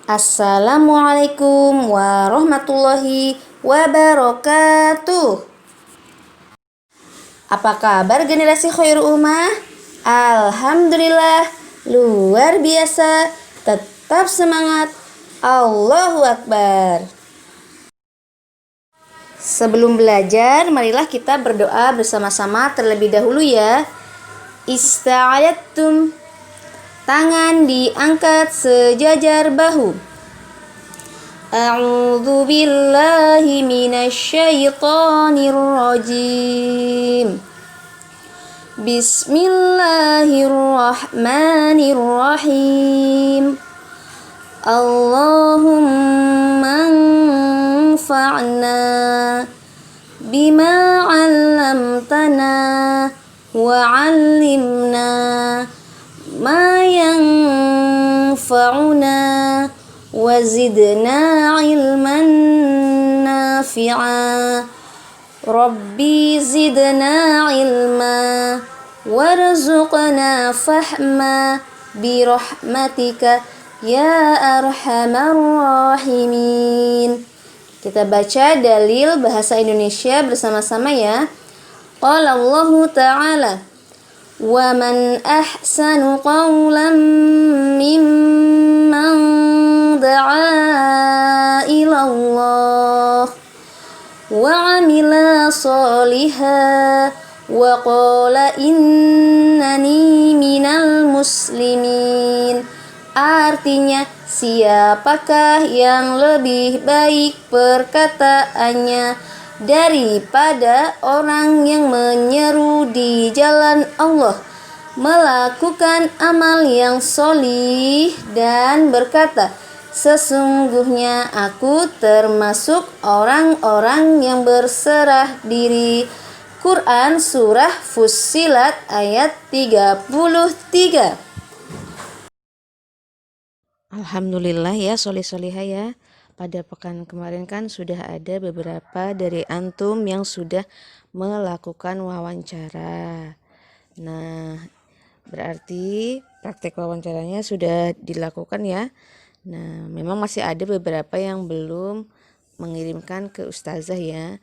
Assalamualaikum warahmatullahi wabarakatuh. Apa kabar generasi Khairul Ummah? Alhamdulillah, luar biasa. Tetap semangat. Allahu Akbar. Sebelum belajar, marilah kita berdoa bersama-sama terlebih dahulu ya. Ista'adattum. Tangan diangkat sejajar bahu. A'udzu billahi minasyaitonir rajim. Bismillahirrahmanirrahim. Allahumma anfa'na bima 'allamtana wa 'allimna ma yanfa'una wa zidna ilman nafi'a. Rabbi zidna ilma warzuqna fahma birahmatika ya arhamar rahimin. Kita baca dalil bahasa Indonesia bersama-sama ya. Qala Allah Ta'ala, wa man ahsanu qawlan mimman da'a ila Allah wa amila sholiha wa qala innani minal muslimin. Artinya, siapakah yang lebih baik perkataannya daripada orang yang menyeru di jalan Allah, melakukan amal yang sholih dan berkata, sesungguhnya aku termasuk orang-orang yang berserah diri. Quran Surah Fussilat ayat 33. Alhamdulillah ya solih-solihah ya. Pada pekan kemarin kan sudah ada beberapa dari antum yang sudah melakukan wawancara. Nah, berarti praktek wawancaranya sudah dilakukan ya. Nah, memang masih ada beberapa yang belum mengirimkan ke ustazah ya.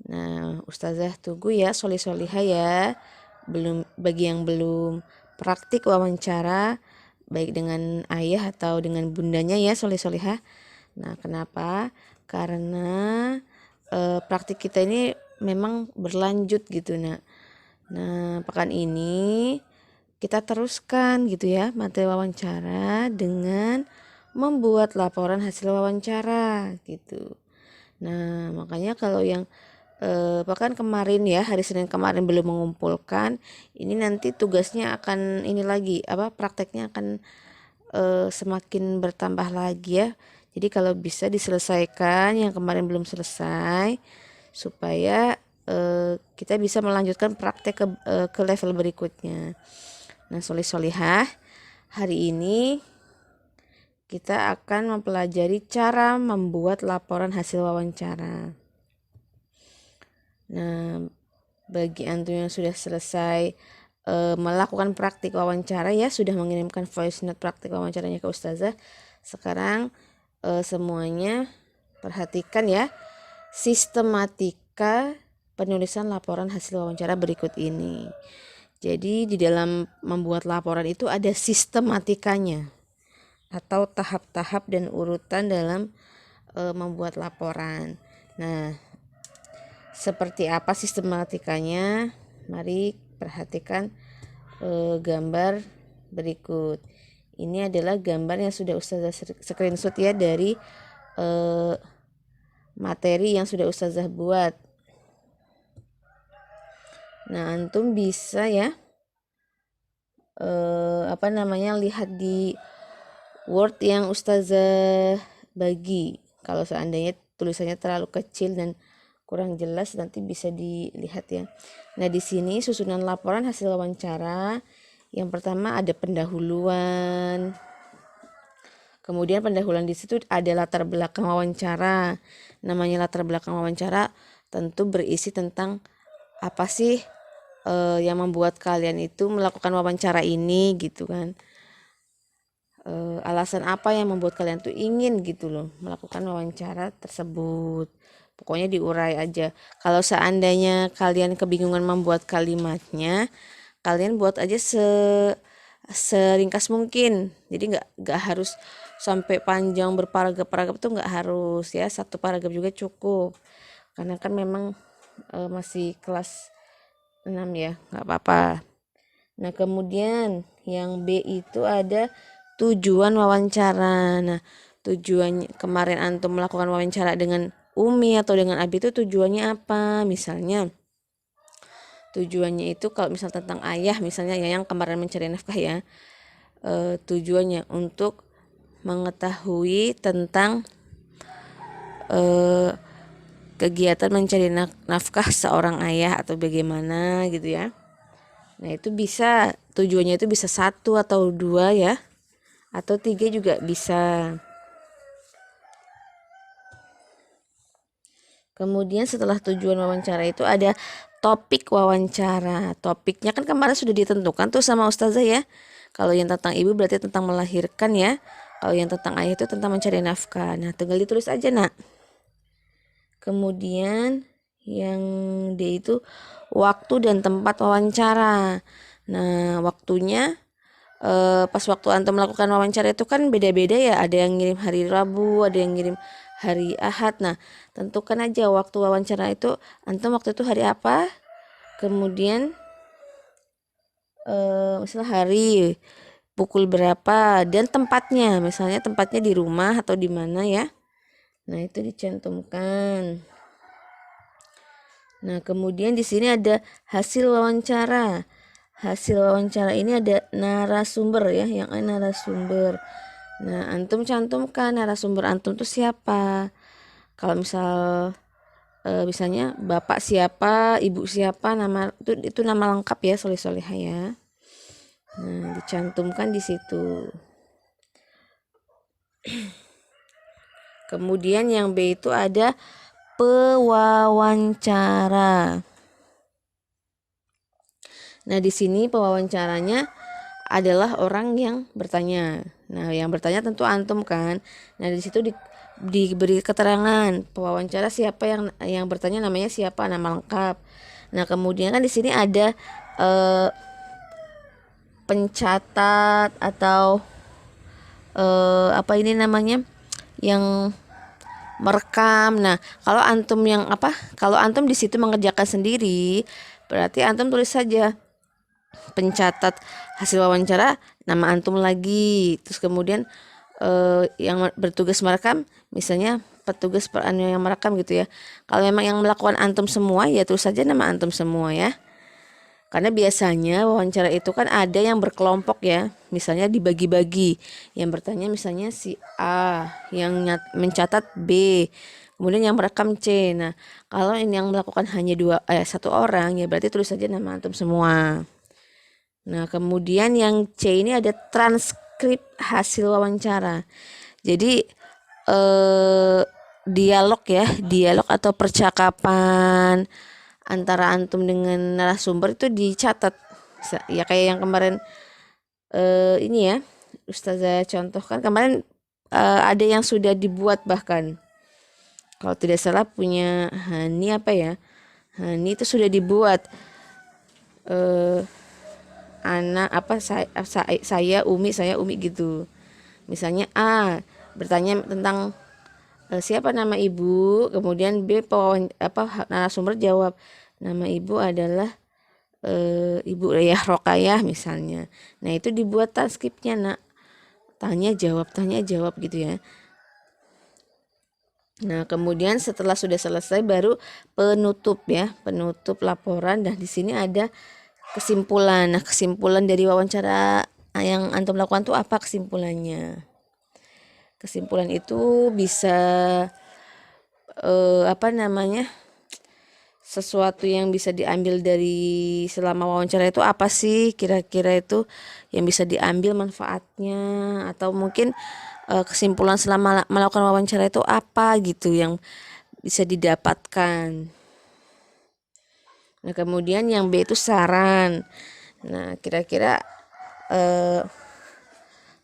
Nah, ustazah tunggu ya solih-solihah ya. Bagi yang belum praktik wawancara baik dengan ayah atau dengan bundanya ya solih-solihah. Nah, kenapa? Karena praktik kita ini memang berlanjut gitu nak. Nah, pekan ini kita teruskan gitu ya materi wawancara dengan membuat laporan hasil wawancara gitu. Nah, makanya kalau yang pekan kemarin ya, hari Senin kemarin belum mengumpulkan, ini nanti tugasnya akan ini lagi prakteknya akan semakin bertambah lagi ya. Jadi kalau bisa diselesaikan yang kemarin belum selesai supaya kita bisa melanjutkan praktek ke level berikutnya. Nah, solih-solihah, hari ini kita akan mempelajari cara membuat laporan hasil wawancara. Nah, bagi antum yang sudah selesai melakukan praktik wawancara ya, sudah mengirimkan voice note praktik wawancaranya ke ustazah, sekarang semuanya perhatikan ya sistematika penulisan laporan hasil wawancara berikut ini. Jadi di dalam membuat laporan itu ada sistematikanya atau tahap-tahap dan urutan dalam membuat laporan. Nah, seperti apa sistematikanya? Mari perhatikan gambar berikut. Ini adalah gambar yang sudah ustazah screenshot ya dari materi yang sudah ustazah buat. Nah, antum bisa ya lihat di Word yang ustazah bagi. Kalau seandainya tulisannya terlalu kecil dan kurang jelas nanti bisa dilihat ya. Nah, di sini susunan laporan hasil wawancara. Yang pertama ada pendahuluan. Kemudian pendahuluan di situ ada latar belakang wawancara. Namanya latar belakang wawancara tentu berisi tentang apa sih yang membuat kalian itu melakukan wawancara ini gitu kan. alasan apa yang membuat kalian tuh ingin gitu loh melakukan wawancara tersebut. Pokoknya diurai aja. Kalau seandainya kalian kebingungan membuat kalimatnya, kalian buat aja seringkas mungkin. Jadi nggak harus sampai panjang berparagraf-paragraf, tuh nggak harus ya, satu paragraf juga cukup. Karena kan memang masih kelas 6 ya, nggak apa-apa. Nah, kemudian yang B itu ada tujuan wawancara. Nah, tujuannya kemarin antum melakukan wawancara dengan Umi atau dengan Abi itu tujuannya apa? Misalnya tujuannya itu kalau misal tentang ayah misalnya ya, yang kemarin mencari nafkah ya, tujuannya untuk mengetahui tentang kegiatan mencari nafkah seorang ayah atau bagaimana gitu ya. Nah, itu bisa tujuannya itu bisa 1 atau 2 ya, atau 3 juga bisa. Kemudian setelah tujuan wawancara itu ada topik wawancara. Topiknya kan kemarin sudah ditentukan tuh sama ustazah ya. Kalau yang tentang ibu berarti tentang melahirkan ya. Kalau yang tentang ayah itu tentang mencari nafkah. Nah, tinggal ditulis aja nak. Kemudian yang D itu waktu dan tempat wawancara. Nah, waktunya pas waktu antum melakukan wawancara itu kan beda-beda ya, ada yang ngirim hari Rabu, ada yang ngirim hari Ahad. Nah, tentukan aja waktu wawancara itu antum waktu itu hari apa, kemudian misalnya hari, pukul berapa, dan tempatnya, misalnya tempatnya di rumah atau di mana ya. Nah, itu dicantumkan. Nah, kemudian di sini ada hasil wawancara. Hasil wawancara ini ada narasumber ya, yang narasumber. Nah, antum cantumkan narasumber antum tuh siapa. Kalau misal misalnya bapak siapa, ibu siapa, nama itu nama lengkap ya, soleh-solehah ya. Nah, dicantumkan di situ. Kemudian yang B itu ada pewawancara. Nah, di sini pewawancaranya adalah orang yang bertanya. Nah, yang bertanya tentu antum kan. Nah, di situ diberi keterangan pewawancara siapa yang bertanya, namanya siapa, nama lengkap. Nah, kemudian kan di sini ada pencatat atau apa ini namanya, yang merekam. Nah, kalau antum kalau antum di situ mengerjakan sendiri, berarti antum tulis saja pencatat hasil wawancara, nama antum lagi, terus kemudian yang bertugas merekam misalnya petugas yang merekam gitu ya. Kalau memang yang melakukan antum semua ya terus saja nama antum semua ya. Karena biasanya wawancara itu kan ada yang berkelompok ya, misalnya dibagi-bagi. Yang bertanya misalnya si A, yang mencatat B, kemudian yang merekam C. Nah, kalau ini yang melakukan hanya satu orang ya berarti tulis saja nama antum semua. Nah, kemudian yang C ini ada transkrip hasil wawancara. Jadi dialog ya, dialog atau percakapan antara antum dengan narasumber itu dicatat. Ya kayak yang kemarin ini ya, Ustazah contohkan kemarin, ada yang sudah dibuat bahkan. Kalau tidak salah punya Hani apa ya? Hani itu sudah dibuat. Anak apa saya Umi gitu. Misalnya A bertanya tentang siapa nama ibu, kemudian B narasumber jawab nama ibu adalah Ibu Reyah Rokayah misalnya. Nah, itu dibuat transkripnya nak, tanya jawab gitu ya. Nah, kemudian setelah sudah selesai baru penutup ya, penutup laporan. Dan di sini ada kesimpulan. Nah, kesimpulan dari wawancara yang antum lakukan tuh apa kesimpulannya? Kesimpulan itu bisa sesuatu yang bisa diambil dari selama wawancara itu apa sih kira-kira itu yang bisa diambil manfaatnya, atau mungkin kesimpulan selama melakukan wawancara itu apa gitu yang bisa didapatkan. Nah, kemudian yang B itu saran. Nah, kira-kira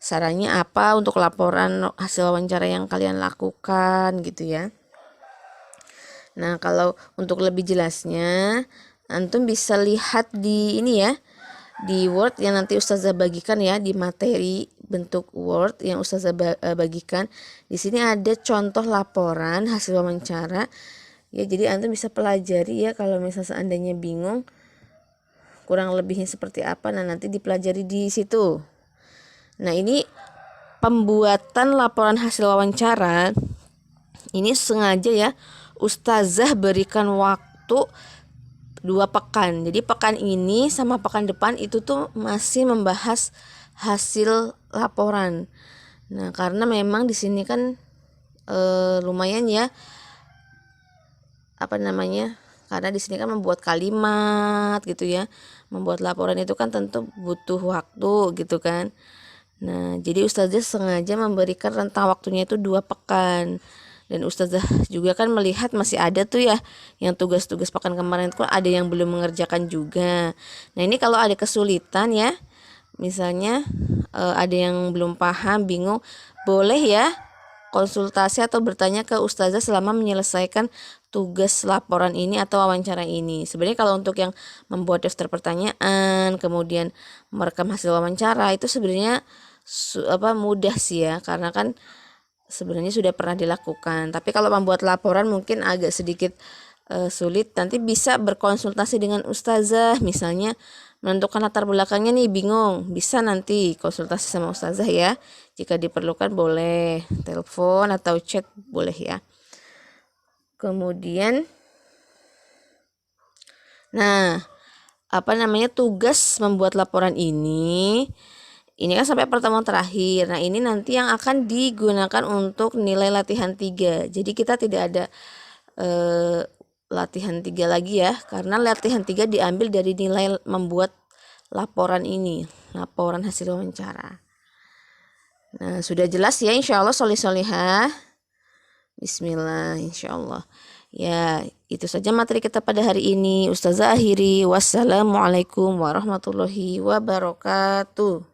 sarannya apa untuk laporan hasil wawancara yang kalian lakukan gitu ya. Nah, kalau untuk lebih jelasnya, antum bisa lihat di ini ya, di Word yang nanti Ustazah bagikan ya, di materi bentuk Word yang Ustazah bagikan. Di sini ada contoh laporan hasil wawancara. Ya, jadi antum bisa pelajari ya kalau misalnya seandainya bingung kurang lebihnya seperti apa, nah nanti dipelajari di situ. Nah, ini pembuatan laporan hasil wawancara ini sengaja ya Ustazah berikan waktu 2 pekan. Jadi pekan ini sama pekan depan itu tuh masih membahas hasil laporan. Nah, karena memang di sini kan lumayan ya karena di sini kan membuat kalimat gitu ya, membuat laporan itu kan tentu butuh waktu gitu kan. Nah, jadi Ustazah sengaja memberikan rentang waktunya itu 2 pekan. Dan Ustazah juga kan melihat masih ada tuh ya yang tugas-tugas pekan kemarin itu ada yang belum mengerjakan juga. Nah, ini kalau ada kesulitan ya, misalnya ada yang belum paham, bingung, boleh ya konsultasi atau bertanya ke Ustazah selama menyelesaikan tugas laporan ini atau wawancara ini. Sebenarnya kalau untuk yang membuat daftar pertanyaan, kemudian merekam hasil wawancara itu sebenarnya mudah sih ya, karena kan sebenarnya sudah pernah dilakukan. Tapi kalau membuat laporan mungkin agak sedikit sulit. Nanti bisa berkonsultasi dengan Ustazah, misalnya menentukan latar belakangnya nih bingung, bisa nanti konsultasi sama Ustazah ya. Jika diperlukan boleh telepon atau chat boleh ya. Kemudian tugas membuat laporan ini kan sampai pertemuan terakhir. Nah, ini nanti yang akan digunakan untuk nilai latihan 3. Jadi kita tidak ada latihan 3 lagi ya, karena latihan 3 diambil dari nilai membuat laporan ini, laporan hasil wawancara. Nah, sudah jelas ya insyaallah solih-solihah. Bismillah insyaallah. Ya, itu saja materi kita pada hari ini. Ustazah akhiri. Wassalamualaikum warahmatullahi wabarakatuh.